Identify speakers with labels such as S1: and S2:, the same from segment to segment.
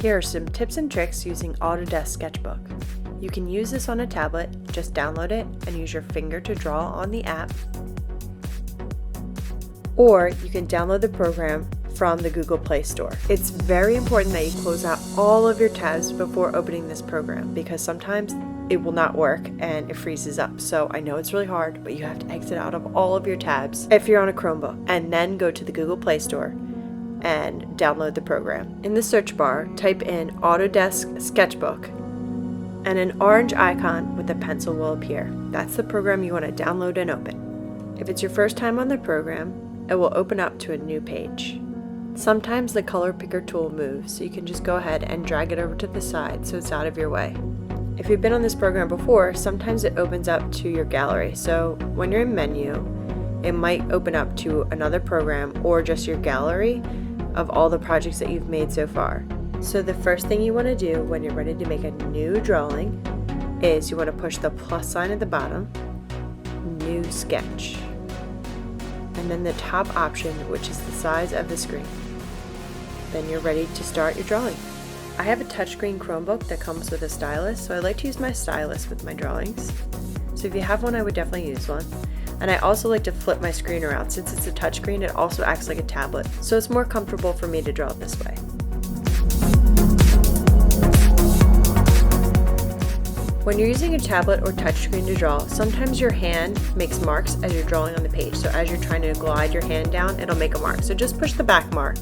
S1: Here are some tips and tricks using Autodesk Sketchbook. You can use this on a tablet, just download it and use your finger to draw on the app. Or you can download the program from the Google Play Store. It's very important that you close out all of your tabs before opening this program because sometimes it will not work and it freezes up. So I know it's really hard, but you have to exit out of all of your tabs if you're on a Chromebook and then go to the Google Play Store and download the program. In the search bar, type in Autodesk Sketchbook and an orange icon with a pencil will appear. That's the program you want to download and open. If it's your first time on the program, it will open up to a new page. Sometimes the color picker tool moves, so you can just go ahead and drag it over to the side so it's out of your way. If you've been on this program before, sometimes it opens up to your gallery. So when you're in menu, it might open up to another program or just your gallery of all the projects that you've made so far. So the first thing you want to do when you're ready to make a new drawing is you want to push the plus sign at the bottom, New Sketch, and then the top option, which is the size of the screen. Then you're ready to start your drawing. I have a touchscreen Chromebook that comes with a stylus, so I like to use my stylus with my drawings. So if you have one, I would definitely use one. And I also like to flip my screen around. Since it's a touchscreen, it also acts like a tablet, so it's more comfortable for me to draw it this way. When you're using a tablet or touchscreen to draw, sometimes your hand makes marks as you're drawing on the page. So as you're trying to glide your hand down, it'll make a mark. So just push the back mark.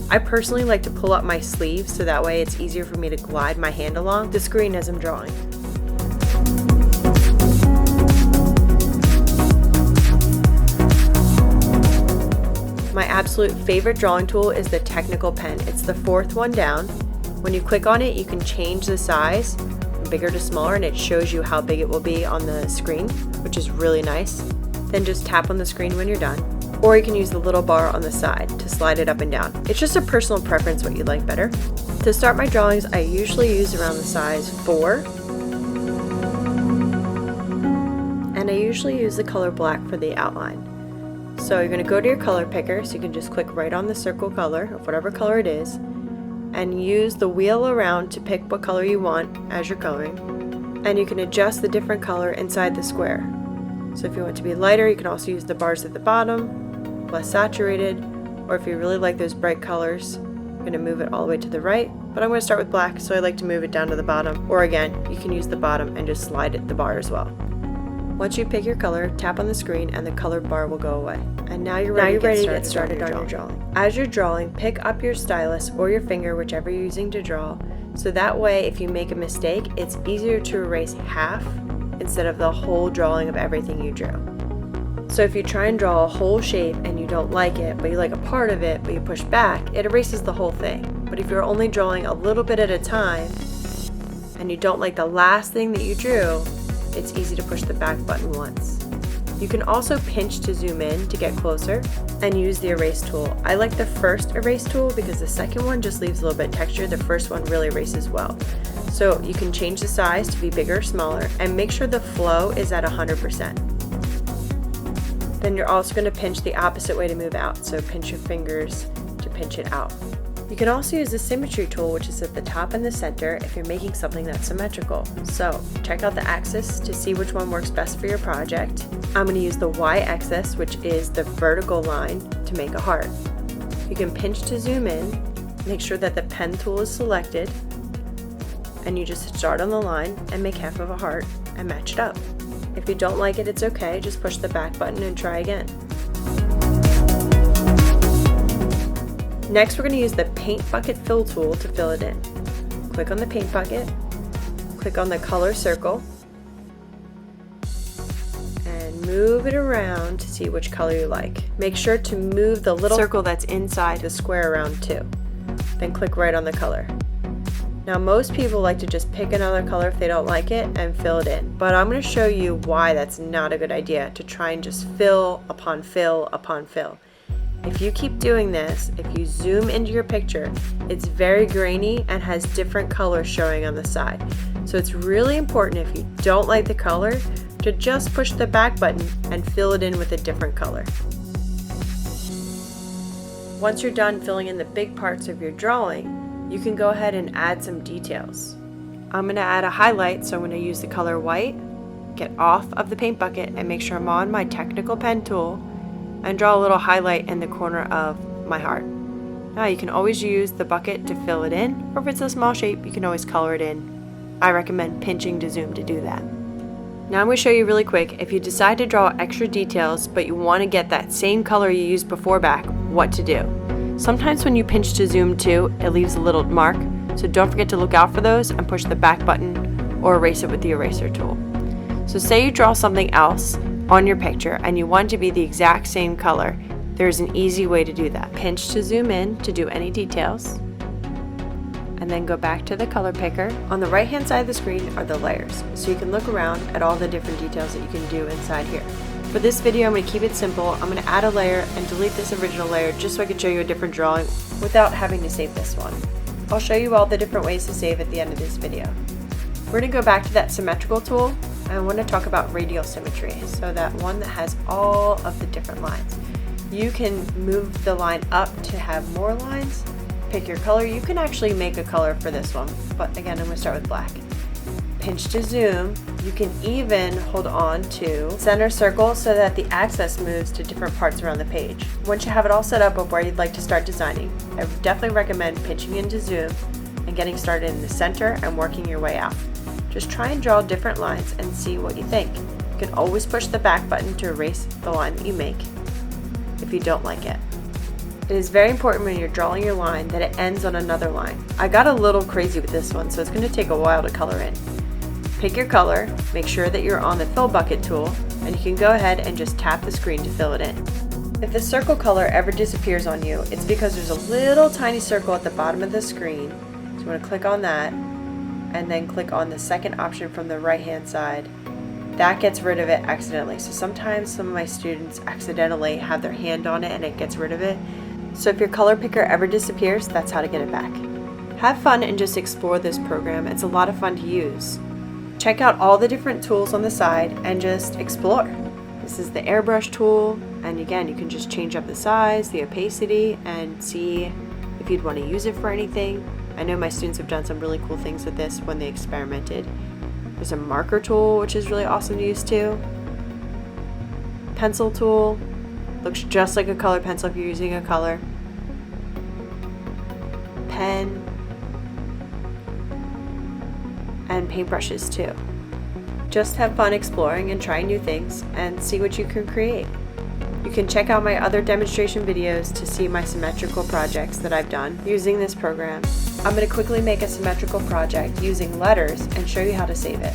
S1: I personally like to pull up my sleeve so that way it's easier for me to glide my hand along the screen as I'm drawing. My absolute favorite drawing tool is the technical pen. It's the fourth one down. When you click on it, you can change the size from bigger to smaller and it shows you how big it will be on the screen, which is really nice. Then just tap on the screen when you're done. Or you can use the little bar on the side to slide it up and down. It's just a personal preference what you like better. To start my drawings, I usually use around the size 4. And I usually use the color black for the outline. So you're going to go to your color picker, so you can just click right on the circle color of whatever color it is and use the wheel around to pick what color you want as you're coloring. And you can adjust the different color inside the square. So if you want it to be lighter, you can also use the bars at the bottom, less saturated, or if you really like those bright colors, I'm going to move it all the way to the right, but I'm going to start with black, so I like to move it down to the bottom. Or again, you can use the bottom and just slide it the bar as well. Once you pick your color, tap on the screen and the colored bar will go away. And now you're ready to get started on your drawing. As you're drawing, pick up your stylus or your finger, whichever you're using to draw, so that way if you make a mistake, it's easier to erase half instead of the whole drawing of everything you drew. So if you try and draw a whole shape and you don't like it, but you like a part of it, but you push back, it erases the whole thing. But if you're only drawing a little bit at a time and you don't like the last thing that you drew, it's easy to push the back button once. You can also pinch to zoom in to get closer and use the erase tool. I like the first erase tool because the second one just leaves a little bit of texture. The first one really erases well. So you can change the size to be bigger or smaller and make sure the flow is at 100%. Then you're also going to pinch the opposite way to move out. So pinch your fingers to pinch it out. You can also use the symmetry tool, which is at the top and the center if you're making something that's symmetrical. So check out the axis to see which one works best for your project. I'm going to use the y-axis, which is the vertical line, to make a heart. You can pinch to zoom in, make sure that the pen tool is selected, and you just start on the line and make half of a heart and match it up. If you don't like it, it's okay, just push the back button and try again. Next, we're going to use the paint bucket fill tool to fill it in. Click on the paint bucket, click on the color circle, and move it around to see which color you like. Make sure to move the little circle that's inside the square around too. Then click right on the color. Now most people like to just pick another color if they don't like it and fill it in, but I'm going to show you why that's not a good idea, to try and just fill upon fill upon fill. If you keep doing this, if you zoom into your picture, it's very grainy and has different colors showing on the side. So it's really important, if you don't like the color, to just push the back button and fill it in with a different color. Once you're done filling in the big parts of your drawing, you can go ahead and add some details. I'm going to add a highlight, so I'm going to use the color white, get off of the paint bucket and make sure I'm on my technical pen tool and draw a little highlight in the corner of my heart. Now you can always use the bucket to fill it in, or if it's a small shape you can always color it in. I recommend pinching to zoom to do that. Now I'm going to show you really quick, if you decide to draw extra details but you want to get that same color you used before back, what to do. Sometimes when you pinch to zoom too, it leaves a little mark, so don't forget to look out for those and push the back button or erase it with the eraser tool. So say you draw something else on your picture and you want it to be the exact same color, there's an easy way to do that. Pinch to zoom in to do any details, and then go back to the color picker. On the right hand side of the screen are the layers, so you can look around at all the different details that you can do inside here. For this video I'm going to keep it simple. I'm going to add a layer and delete this original layer just so I can show you a different drawing without having to save this one. I'll show you all the different ways to save at the end of this video. We're going to go back to that symmetrical tool, and I want to talk about radial symmetry, so that one that has all of the different lines. You can move the line up to have more lines, pick your color. You can actually make a color for this one, but again I'm going to start with black. Pinch to zoom. You can even hold on to center circle so that the axis moves to different parts around the page. Once you have it all set up of where you'd like to start designing, I would definitely recommend pinching into zoom and getting started in the center and working your way out. Just try and draw different lines and see what you think. You can always push the back button to erase the line that you make if you don't like it. It is very important when you're drawing your line that it ends on another line. I got a little crazy with this one, so it's going to take a while to color in. Pick your color, make sure that you're on the fill bucket tool, and you can go ahead and just tap the screen to fill it in. If the circle color ever disappears on you, it's because there's a little tiny circle at the bottom of the screen. So you want to click on that, and then click on the second option from the right hand side. That gets rid of it accidentally. So sometimes some of my students accidentally have their hand on it and it gets rid of it. So if your color picker ever disappears, that's how to get it back. Have fun and just explore this program. It's a lot of fun to use. Check out all the different tools on the side and just explore. This is the airbrush tool, and again you can just change up the size, the opacity, and see if you'd want to use it for anything. I know my students have done some really cool things with this when they experimented. There's a marker tool, which is really awesome to use too. Pencil tool, looks just like a color pencil if you're using a color. Pen, and paintbrushes too. Just have fun exploring and trying new things and see what you can create. You can check out my other demonstration videos to see my symmetrical projects that I've done using this program. I'm going to quickly make a symmetrical project using letters and show you how to save it.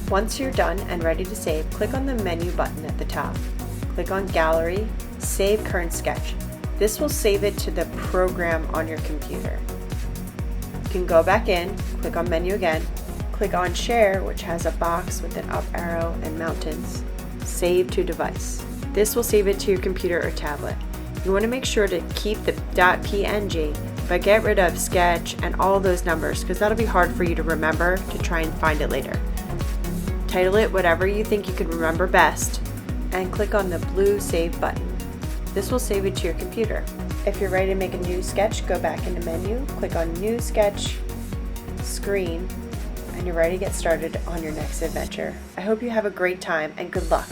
S1: Once you're done and ready to save, click on the menu button at the top. Click on Gallery, Save Current Sketch. This will save it to the program on your computer. You can go back in, click on Menu again, click on Share, which has a box with an up arrow and mountains. Save to Device. This will save it to your computer or tablet. You want to make sure to keep the .png, but get rid of Sketch and all those numbers because that'll be hard for you to remember to try and find it later. Title it whatever you think you can remember best, and click on the blue Save button. This will save it to your computer. If you're ready to make a new sketch, go back into Menu, click on New Sketch, Screen, and you're ready to get started on your next adventure. I hope you have a great time and good luck.